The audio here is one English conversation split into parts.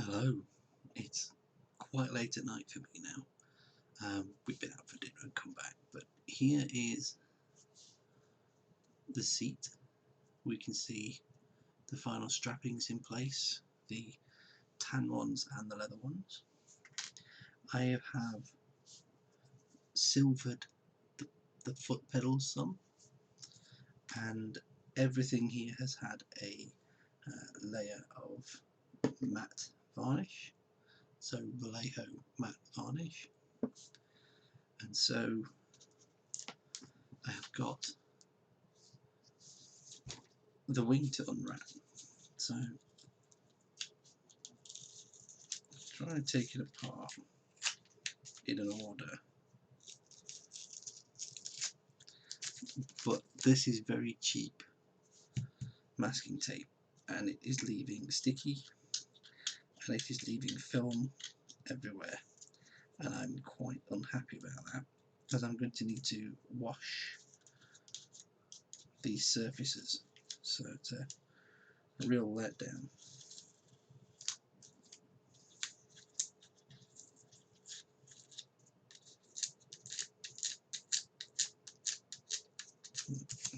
Hello, it's quite late at night for me now. We've been out for dinner and come back, but here is the seat. We can see the final strappings in place, the tan ones and the leather ones. I have silvered the foot pedals some, and everything here has had a layer of matte varnish, so Vallejo matte varnish. And so I have got the wing to unwrap, so try and take it apart in an order, but this is very cheap masking tape and it is leaving sticky and it is leaving film everywhere, and I'm quite unhappy about that, as I'm going to need to wash these surfaces, so it's a real letdown.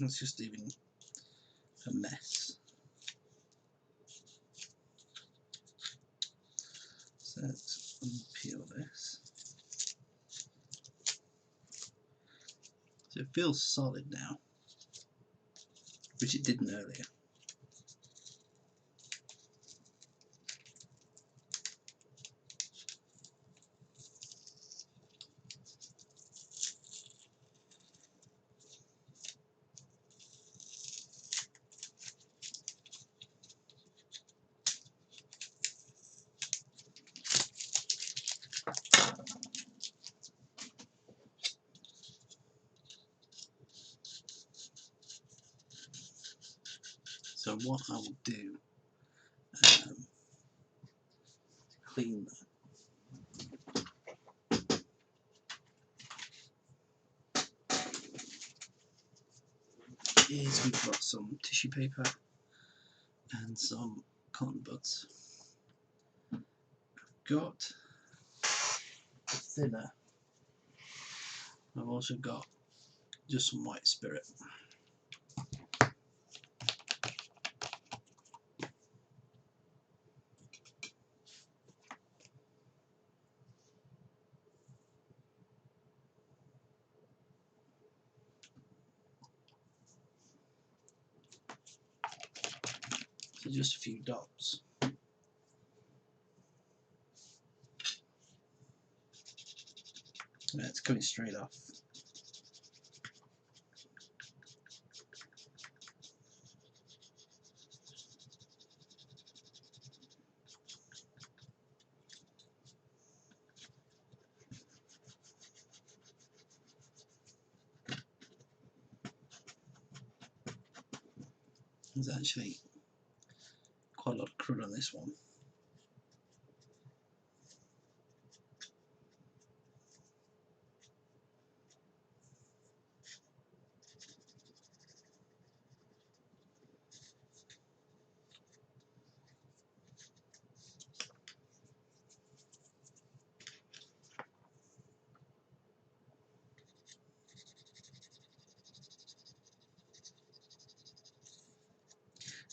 It's just leaving a mess. So let's unpeel this. So it feels solid now, which it didn't earlier. So what I will do, clean that, is we've got some tissue paper and some cotton buds. I've got a thinner. I've also got just some white spirit. So just a few dots. Yeah, it's coming straight off. There's actually quite a lot of crud on this one.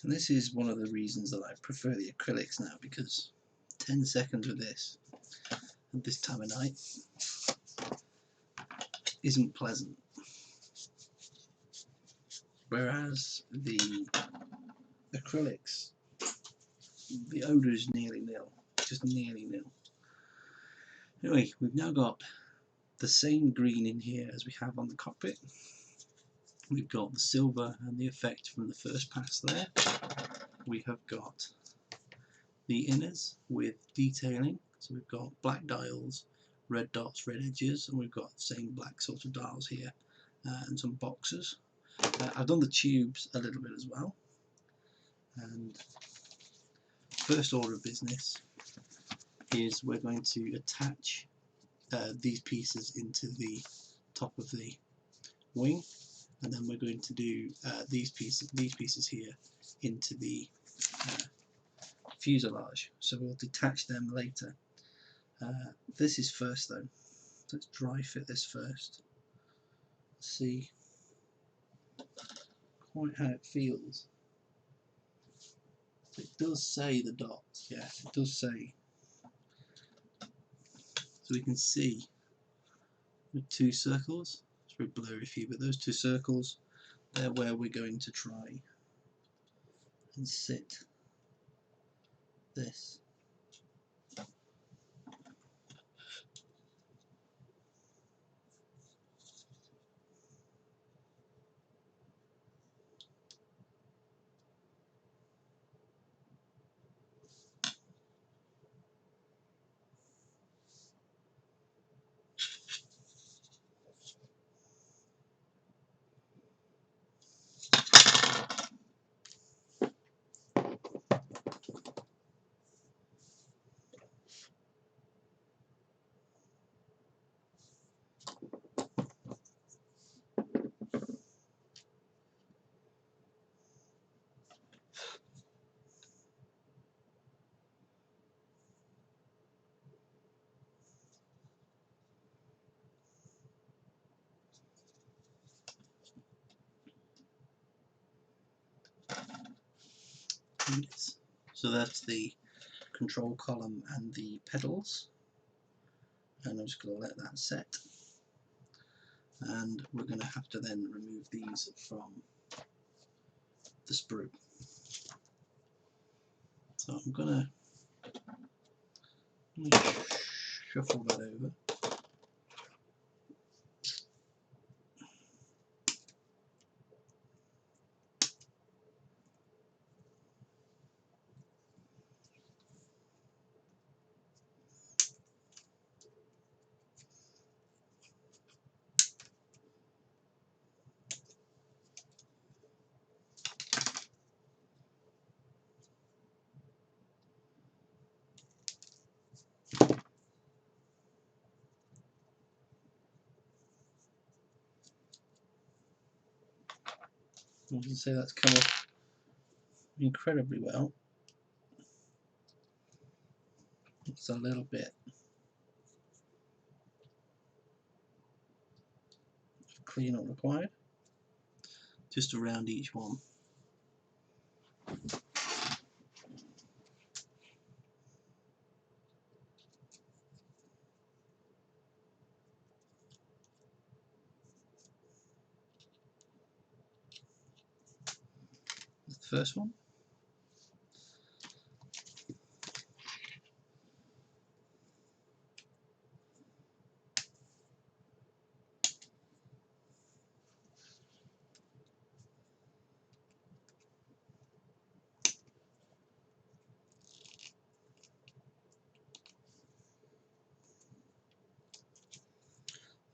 And this is one of the reasons that I prefer the acrylics now, because 10 seconds with this at this time of night isn't pleasant. Whereas the acrylics, the odour is nearly nil, just nearly nil. Anyway, we've now got the same green in here as we have on the cockpit. We've got the silver and the effect from the first pass there. We have got the inners with detailing, so we've got black dials, red dots, red edges, and we've got the same black sort of dials here, and some boxes. I've done the tubes a little bit as well, and first order of business is we're going to attach these pieces into the top of the wing, and then we're going to do these pieces here into the fuselage, so we'll detach them later. This is first though. Let's dry fit this first. See quite how it feels. It does say the dots, yes, it does say. So we can see the 2 circles. It's very blurry for you, but those 2 circles, they're where we're going to try and sit this. So that's the control column and the pedals, and I'm just going to let that set, and we're going to have to then remove these from the sprue. So I'm going to shuffle that over. You can see that's come off incredibly well. It's a little bit cleanup required, just around each one. That's the first one.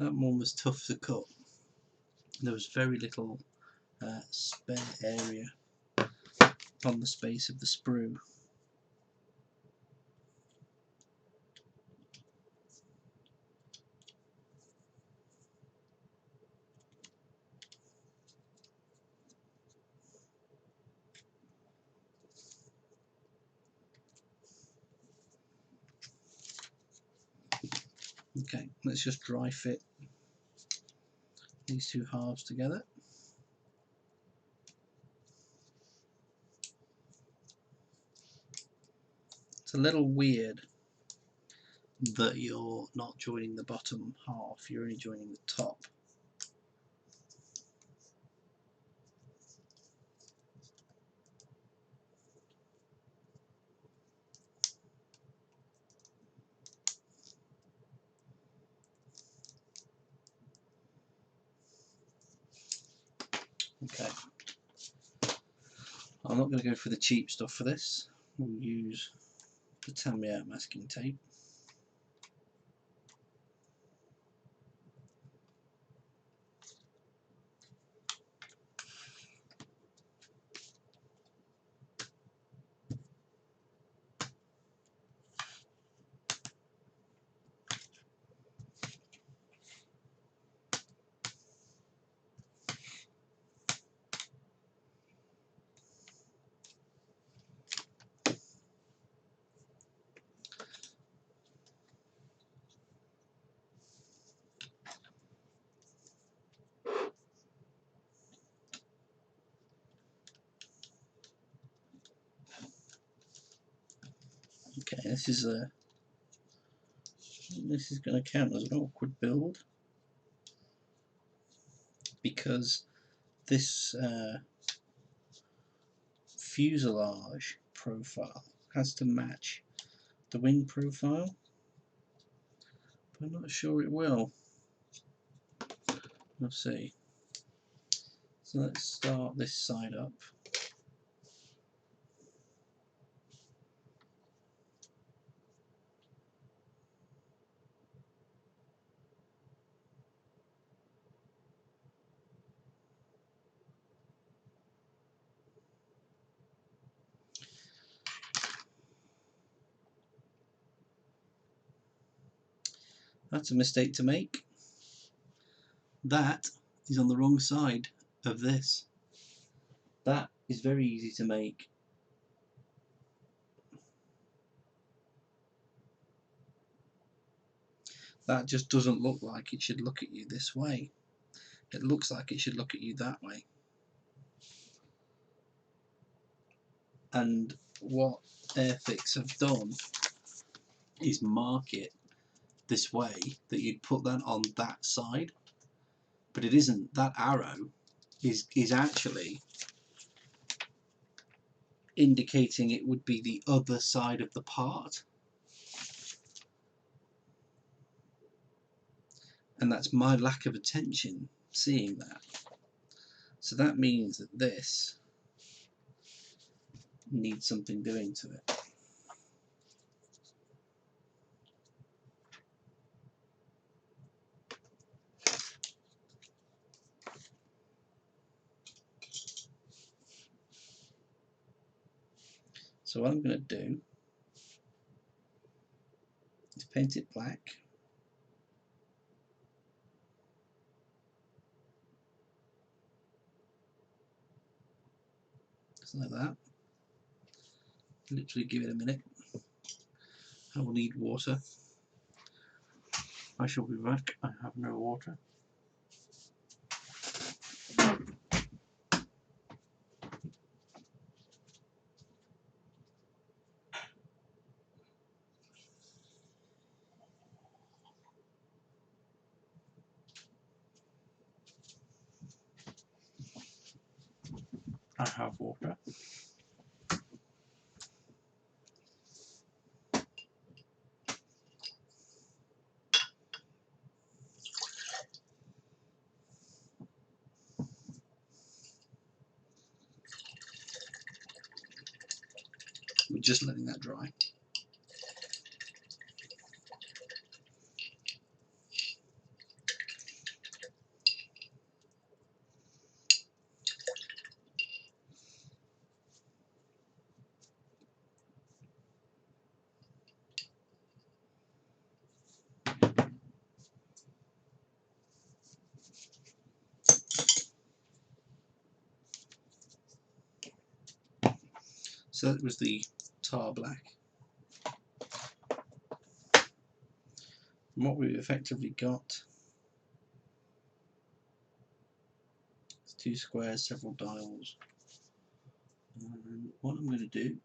That one was tough to cut. There was very little spare area on the space of the sprue. Okay, let's just dry fit these 2 halves together. It's a little weird that you're not joining the bottom half, you're only joining the top. Okay, I'm not going to go for the cheap stuff for this. We'll use the 10mm masking tape. Okay, this is going to count as an awkward build because this fuselage profile has to match the wing profile, but I'm not sure it will. We'll see. So let's start this side up. That's a mistake to make. That is on the wrong side of this. That is very easy to make. That just doesn't look like it should look at you this way. It looks like it should look at you that way. And what Airfix have done is mark it this way, that you'd put that on that side, but it isn't. That arrow is actually indicating it would be the other side of the part, and that's my lack of attention seeing that. So that means that this needs something doing to it. So what I'm going to do is paint it black, just like that. Literally give it a minute. I will need water. I shall be back. I have no water. I have water. We're just letting that dry. So that was the tar black. And what we've effectively got is 2 squares, several dials. And what I'm going to do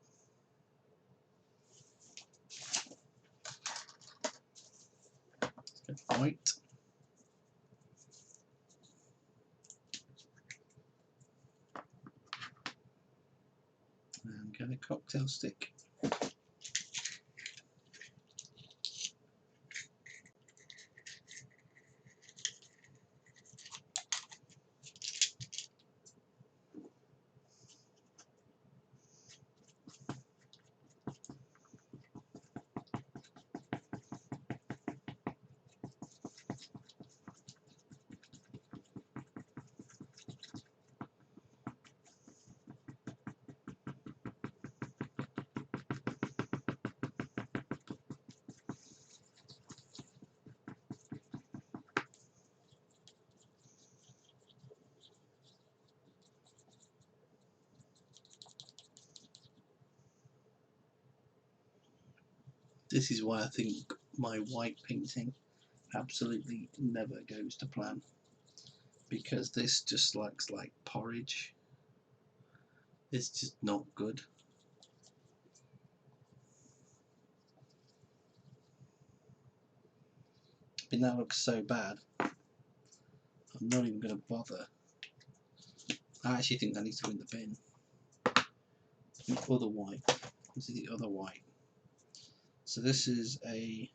is get white and get a cocktail stick. This is why I think my white painting absolutely never goes to plan, because this just looks like porridge. It's just not good. mean, that looks so bad. I'm not even going to bother. I actually think that needs to go in the bin. The other white. This is the other white. So this is a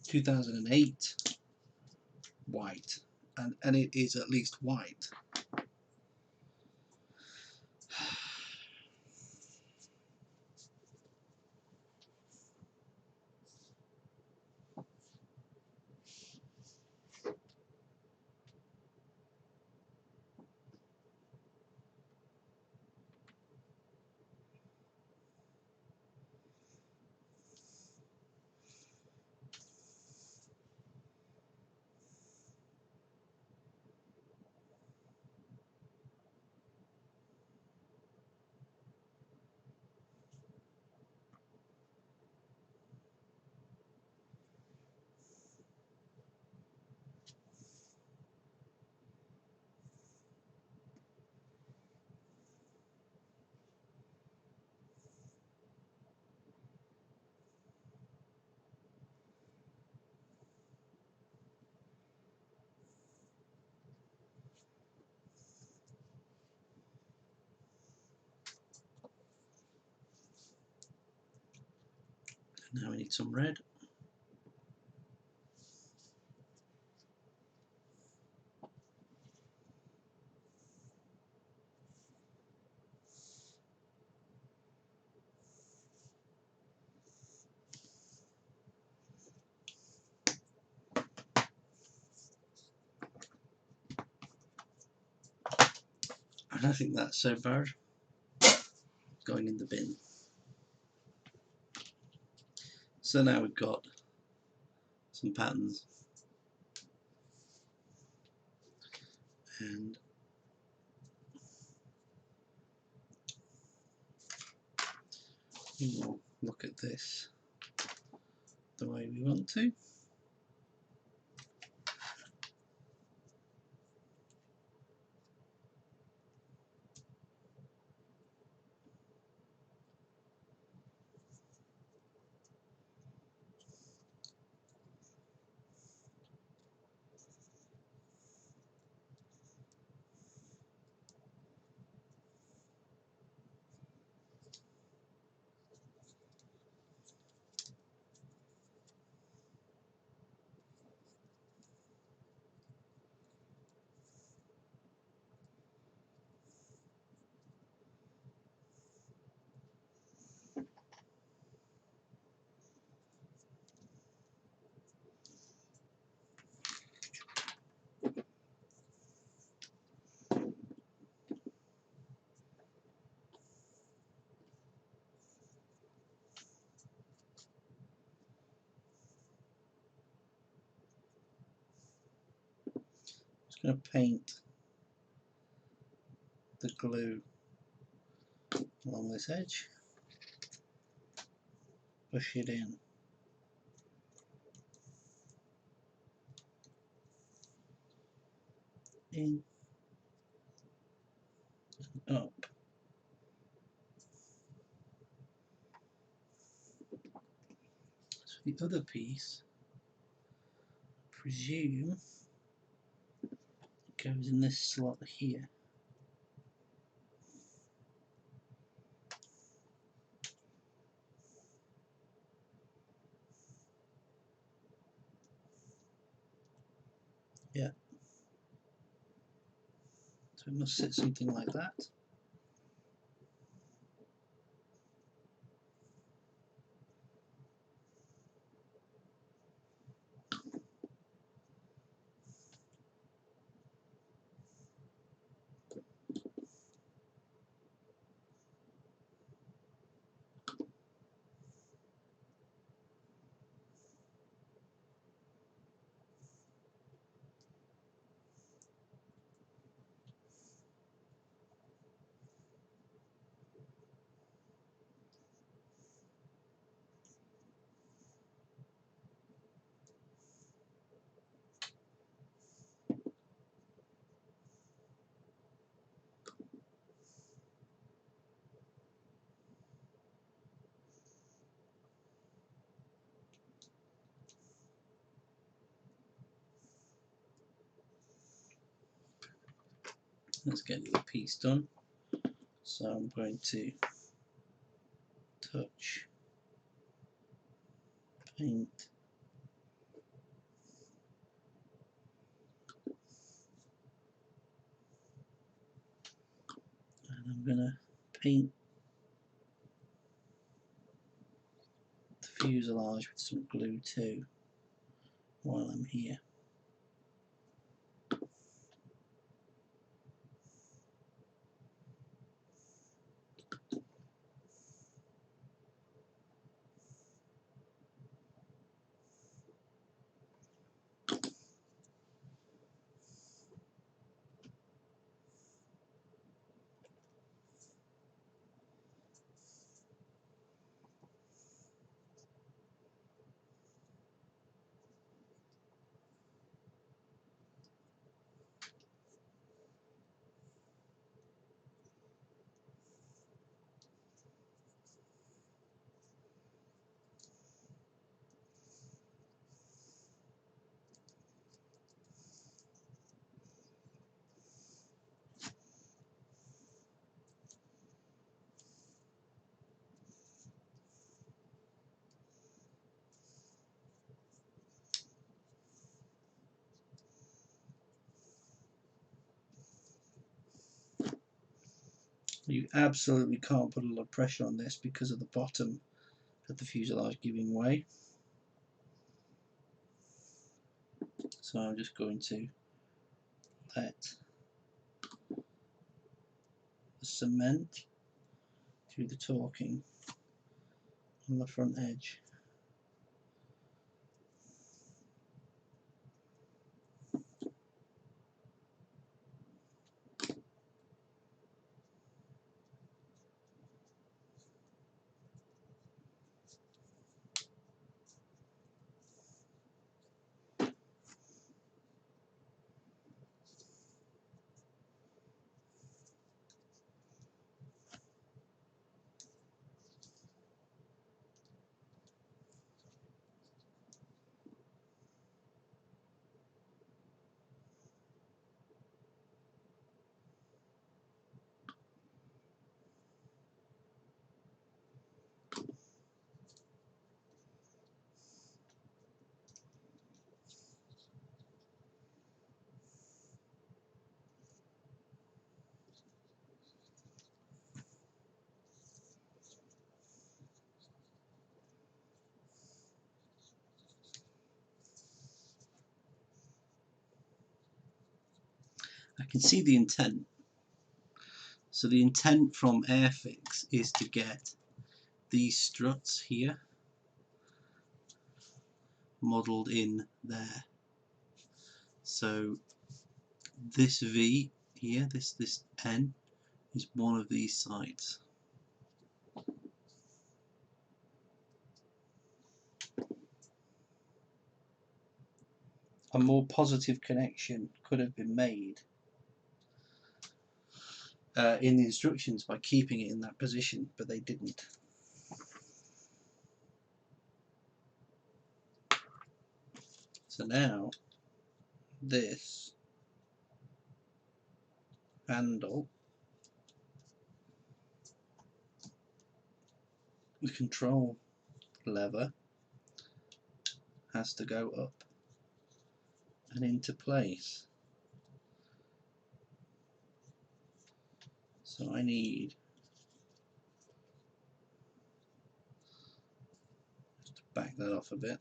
2008 white, and it is at least white. Now we need some red. And I think that's so bad. Going in the bin. So now we've got some patterns, and we will look at this the way we want to. Just going to paint the glue along this edge, push it in, up. So the other piece, I presume, goes in this slot here. Yeah. So it must sit something like that. Let's get the other piece done. So I'm going to touch, paint, and I'm going to paint the fuselage with some glue too while I'm here. You absolutely can't put a lot of pressure on this because of the bottom of the fuselage giving way. So I'm just going to let the cement do the talking on the front edge. I can see the intent. So the intent from Airfix is to get these struts here modelled in there. So this V here, this N, is one of these sides. A more positive connection could have been made in the instructions by keeping it in that position, but they didn't. So now this handle, the control lever, has to go up and into place. So I need just to back that off a bit.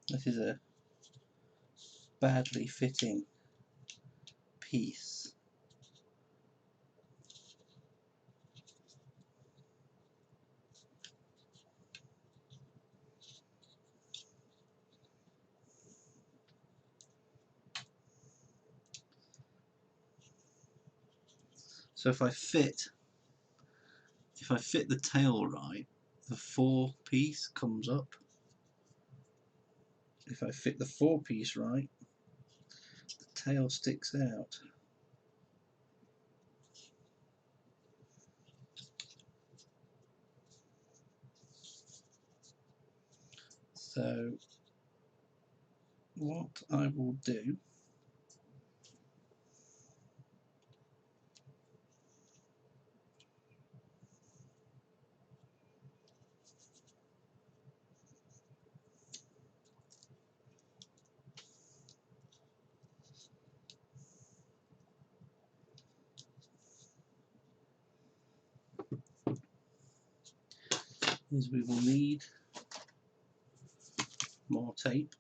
This is a badly fitting piece. So if I fit the tail right, the 4 piece comes up. if I fit the 4-piece right, the tail sticks out. So what I will do is we will need more tape.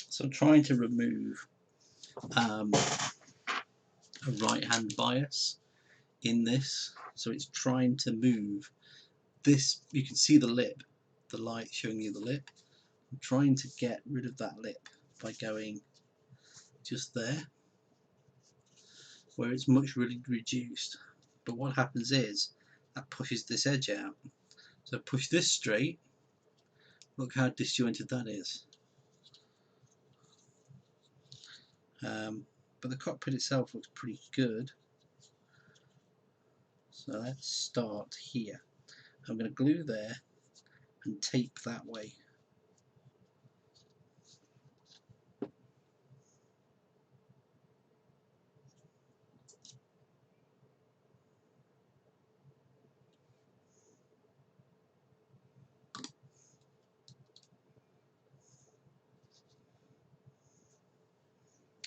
So I'm trying to remove a right hand bias in this, so it's trying to move this. You can see the lip, the light showing you the lip. I'm trying to get rid of that lip by going just there where it's much really reduced, but what happens is that pushes this edge out. So push this straight, look how disjointed that is. But the cockpit itself looks pretty good. So let's start here. I'm going to glue there and tape that way.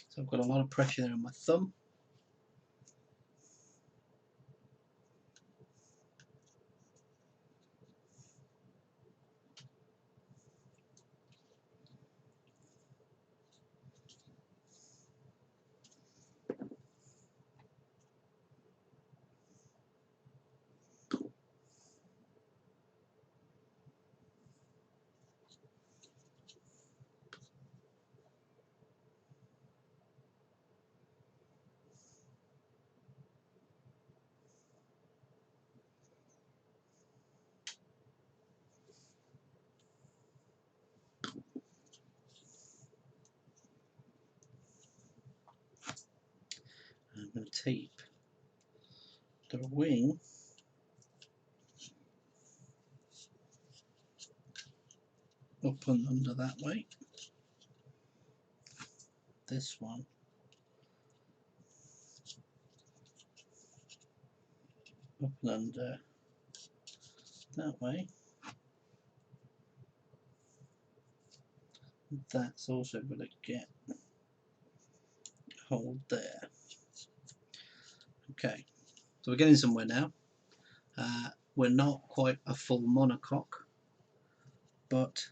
So I've got a lot of pressure there on my thumb. I'm going to tape the wing up and under that way. This one up and under that way. That's also going to get hold there. Okay, so we're getting somewhere now. We're not quite a full monocoque, but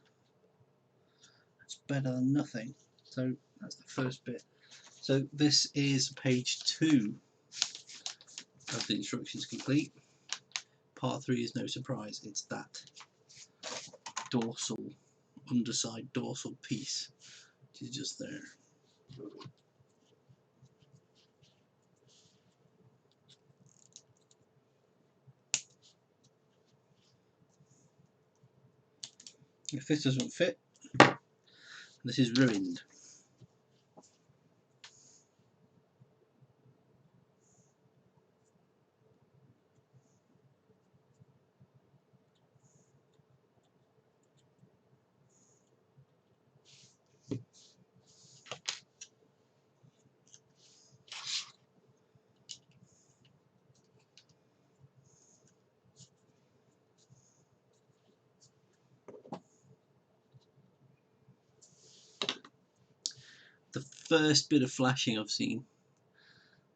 it's better than nothing. So that's the first bit. So this is page 2 of the instructions complete. Part 3 is no surprise, it's that dorsal, underside dorsal piece, which is just there. If this doesn't fit, this is ruined. first bit of flashing I've seen.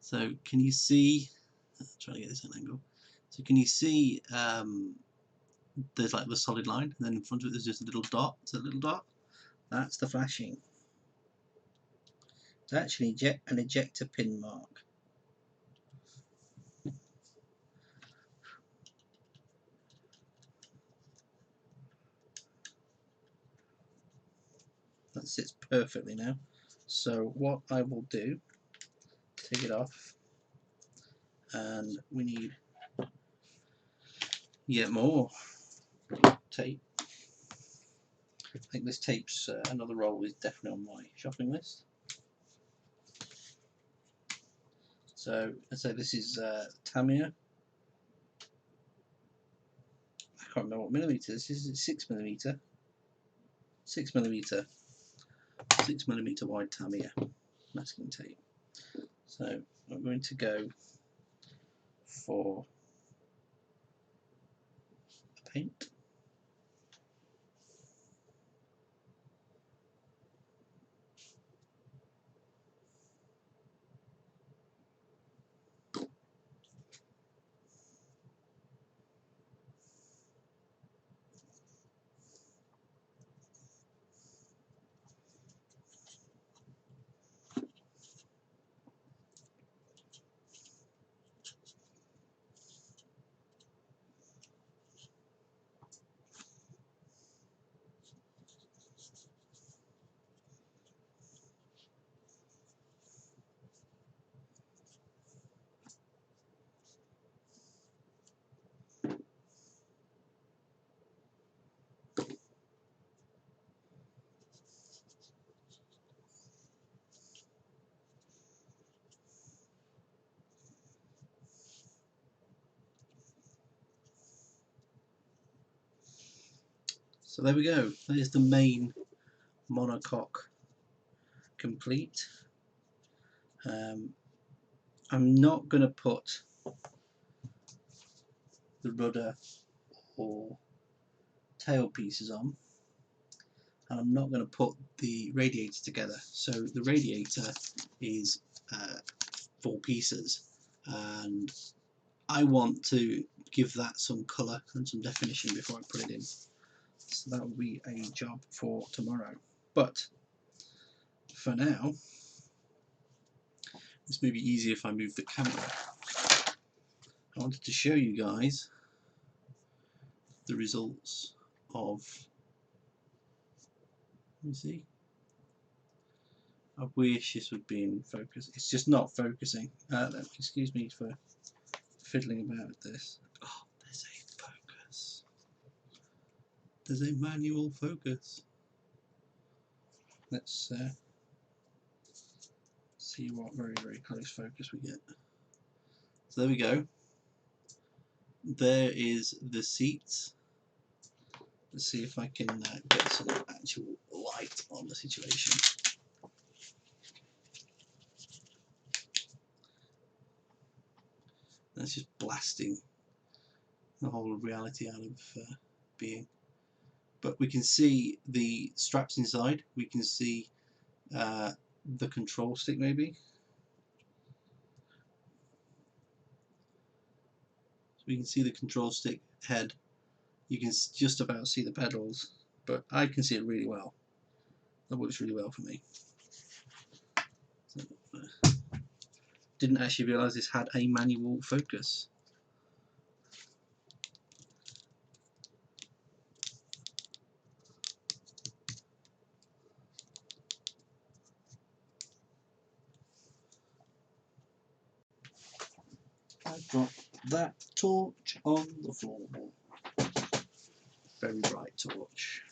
So can you see? I'm trying to get this at an angle. So can you see? There's like the solid line, and then in front of it there's just a little dot. It's a little dot. That's the flashing. It's actually an ejector pin mark. That sits perfectly now. So what I will do, take it off, and we need yet more tape. I think this tape's another roll is definitely on my shopping list. So let's say this is Tamiya. I can't remember what millimeter this is. It's 6mm. 6mm. 6mm wide Tamiya masking tape. So I'm going to go for a paint. So there we go. There's the main monocoque complete. I'm not going to put the rudder or tail pieces on, and I'm not going to put the radiator together. So the radiator is 4 pieces, and I want to give that some colour and some definition before I put it in. So that will be a job for tomorrow. But for now, this may be easier if I move the camera. I wanted to show you guys the results of, let me see, I wish this would be in focus. It's just not focusing. Excuse me for fiddling about with this. Oh, there's a focus. There's a manual focus. Let's see what very close focus we get. So there we go. There is the seats. Let's see if I can get some actual light on the situation. That's just blasting the whole reality out of being. But we can see the straps inside. We can see the control stick maybe. So we can see the control stick head. You can just about see the pedals, but I can see it really well. That works really well for me. So, didn't actually realise this had a manual focus. I dropped that torch on the floor. Very bright torch.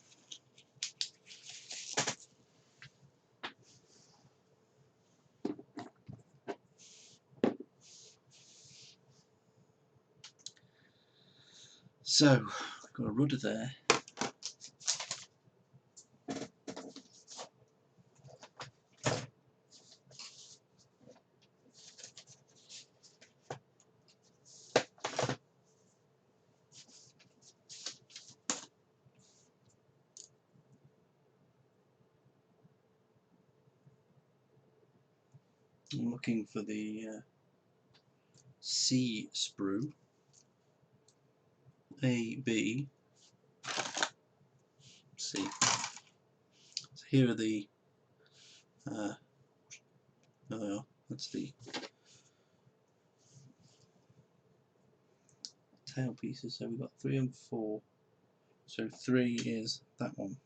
So, I've got a rudder there. I'm looking for the C sprue. A, B, C. So here are the that's the tail pieces. So we've got 3 and 4. So 3 is that one.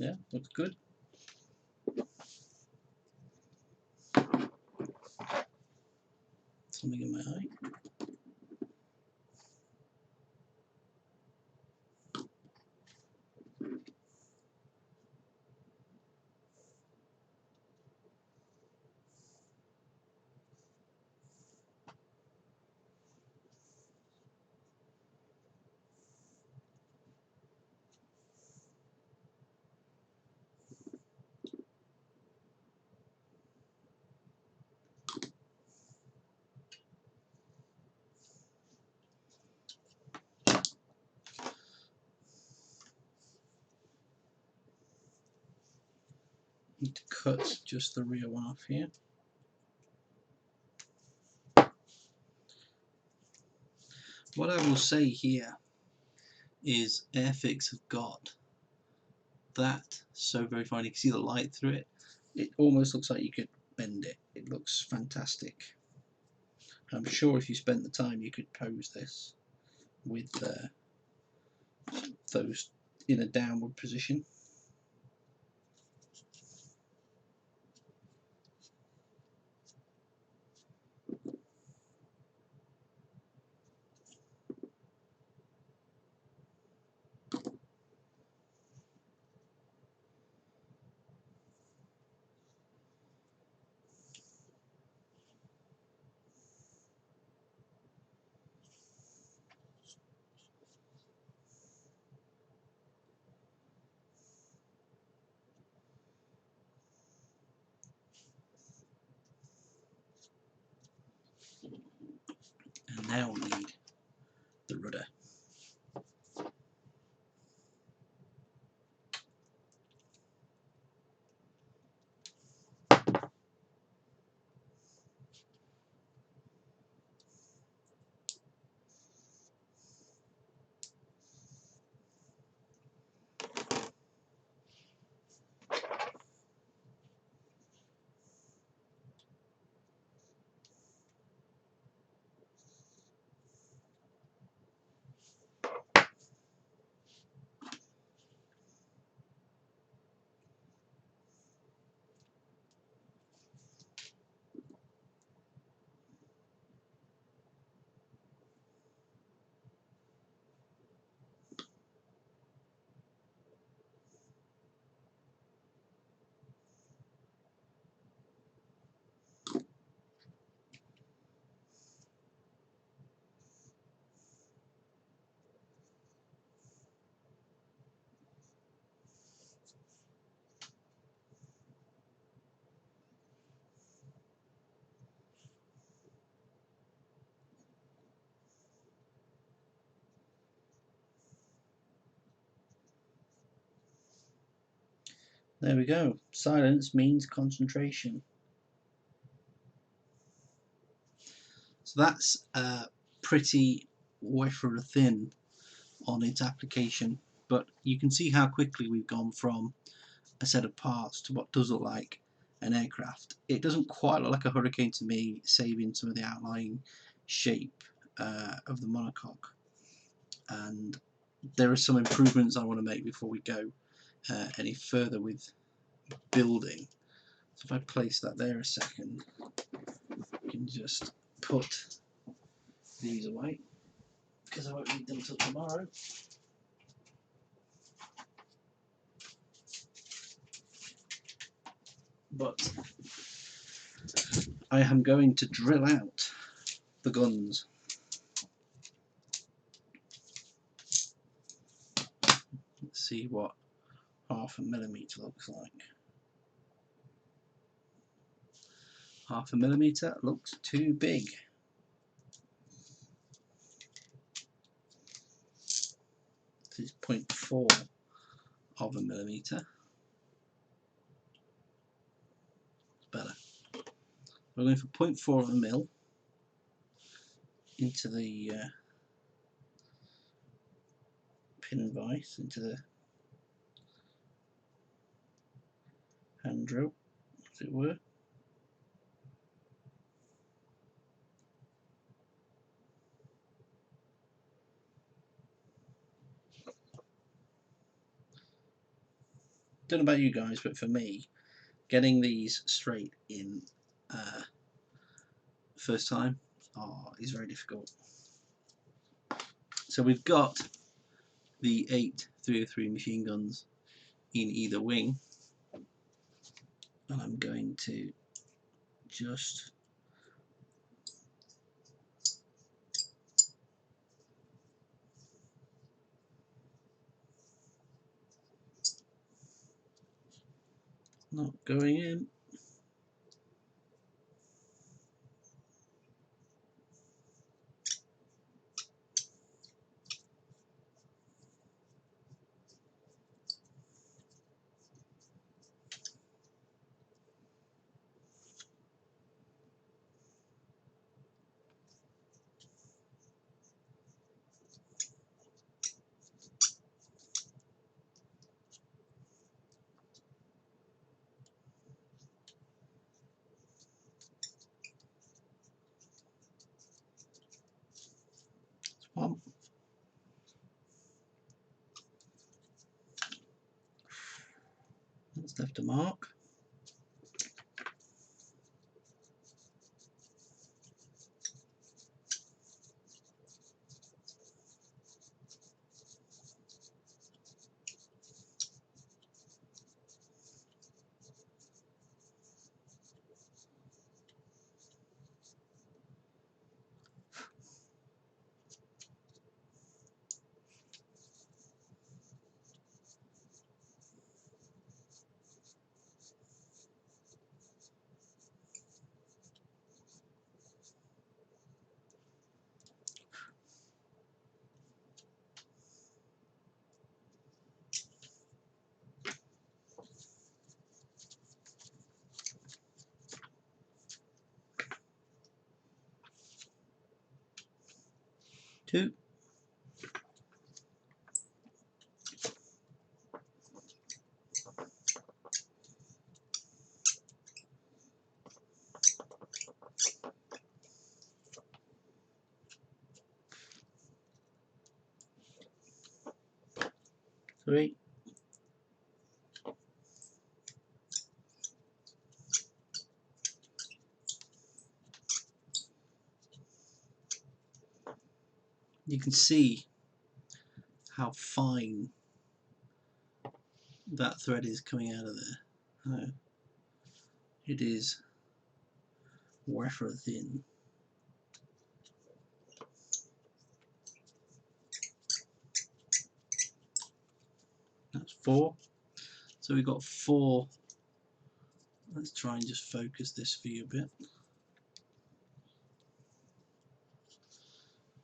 Yeah, looks good. Something in my eye. Need to cut just the rear one off here. What I will say here is Airfix have got that so very fine. You can see the light through it. It almost looks like you could bend it. It looks fantastic. I'm sure if you spent the time you could pose this with those in a downward position. And now we need the rudder. There we go. Silence means concentration. So that's pretty wafer thin on its application, but you can see how quickly we've gone from a set of parts to what does look like an aircraft. It doesn't quite look like a Hurricane to me, saving some of the outlying shape of the monocoque. And there are some improvements I want to make before we go any further with building. So if I place that there a second, I can just put these away because I won't need them till tomorrow. But I am going to drill out the guns. Let's see what 0.5 millimeter looks like. 0.5 millimeter looks too big. This is 0.4 of a millimeter. It's better. We're going for 0.4 of a mil into the pin vise, into the hand drill, as it were. Don't know about you guys, but for me, getting these straight in first time is very difficult. So we've got the 8 303 machine guns in either wing, and I'm going to just not going in. One. That's left a mark. Two. Three. You can see how fine that thread is coming out of there. It is wafer thin. That's 4. So we've got 4. Let's try and just focus this for you a bit.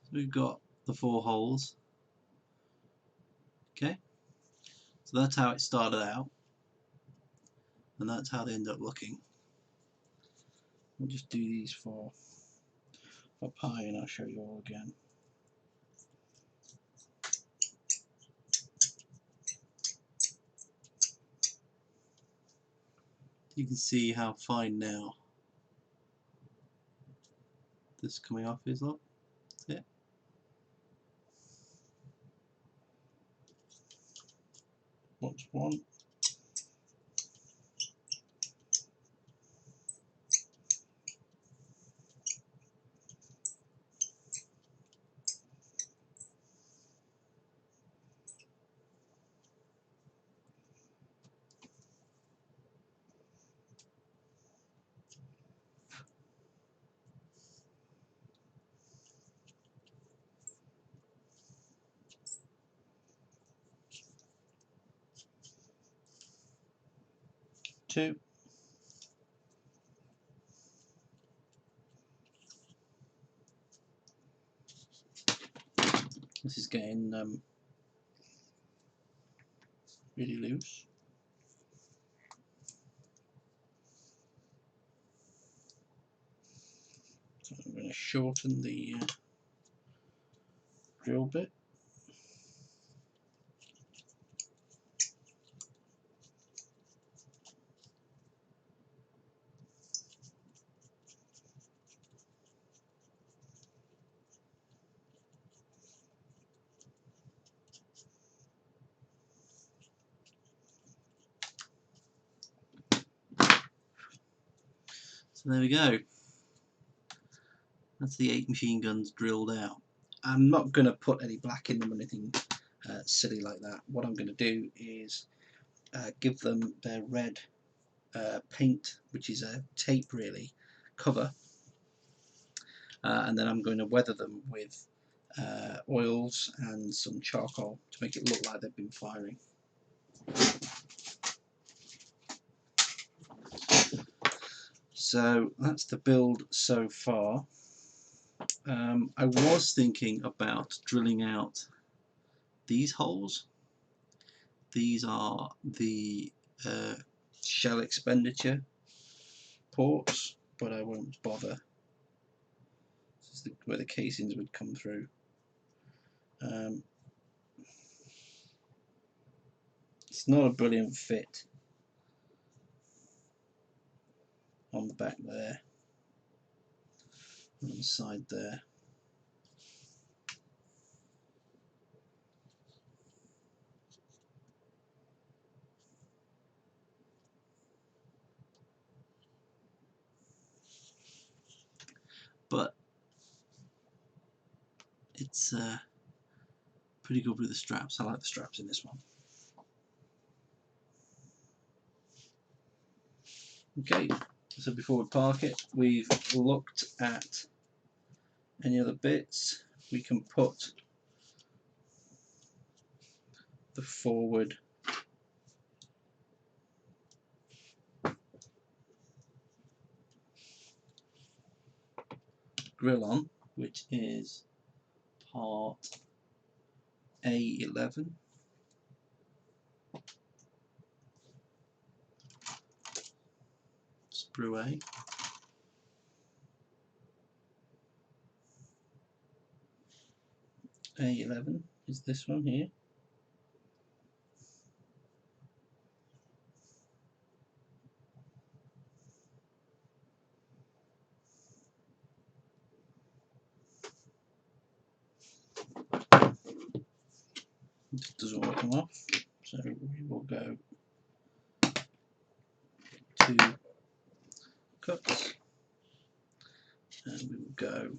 So we've got the 4 holes. Okay, so that's how it started out, and that's how they end up looking. We'll just do these 4 up high and I'll show you all again. You can see how fine now this coming off is. Look, that's it. Watch 1. 2. This is getting really loose. So I'm going to shorten the drill bit. So there we go. That's the 8 machine guns drilled out. I'm not going to put any black in them or anything silly like that. What I'm going to do is give them their red paint, which is a tape really, cover, and then I'm going to weather them with oils and some charcoal to make it look like they've been firing. So that's the build so far. I was thinking about drilling out these holes. These are the shell expenditure ports, but I won't bother. This is where the casings would come through. It's not a brilliant fit on the back there, on the side there. But it's pretty good with the straps. I like the straps in this one. Okay, so before we park it, we've looked at any other bits. We can put the forward grill on, which is part A11. Sprue A. A11 is this one here. This doesn't want to come off, so we will go to cuts, and we will go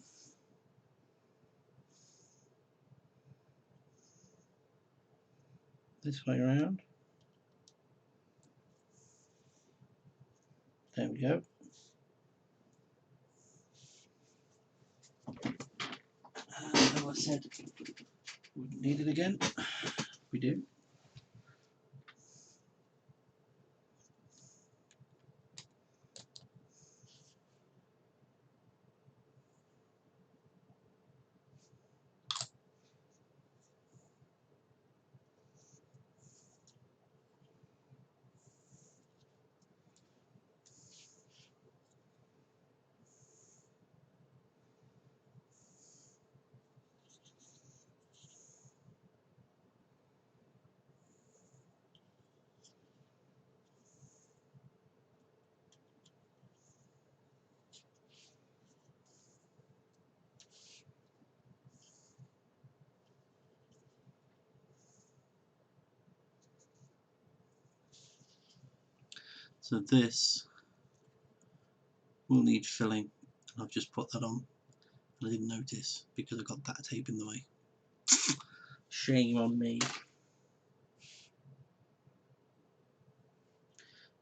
this way around. There we go. As I said, we need it again. We do. So this will need filling. I've just put that on. I didn't notice because I got that tape in the way. Shame on me.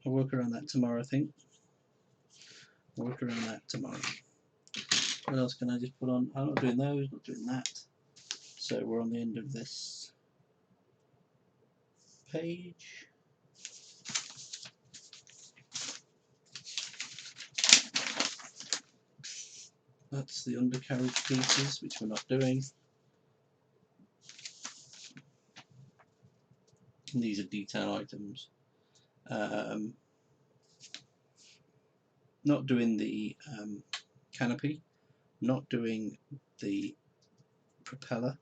I'll work around that tomorrow, I think. I'll work around that tomorrow. What else can I just put on? I'm not doing those, not doing that. So we're on the end of this page. That's the undercarriage pieces, which we're not doing. And these are detail items. Not doing the canopy, not doing the propeller,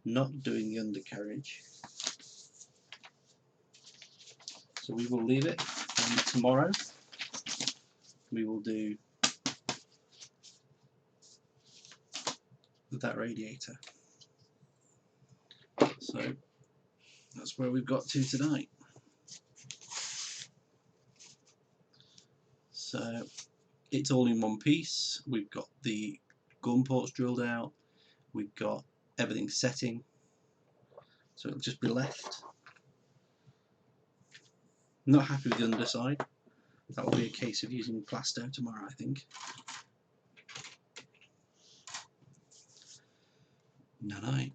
not doing the undercarriage. So we will leave it, and tomorrow we will do that radiator. So that's where we've got to tonight. So it's all in one piece. We've got the gun ports drilled out, we've got everything setting, so it'll just be left. Not happy with the underside. That will be a case of using plasto tomorrow, I think. Night night.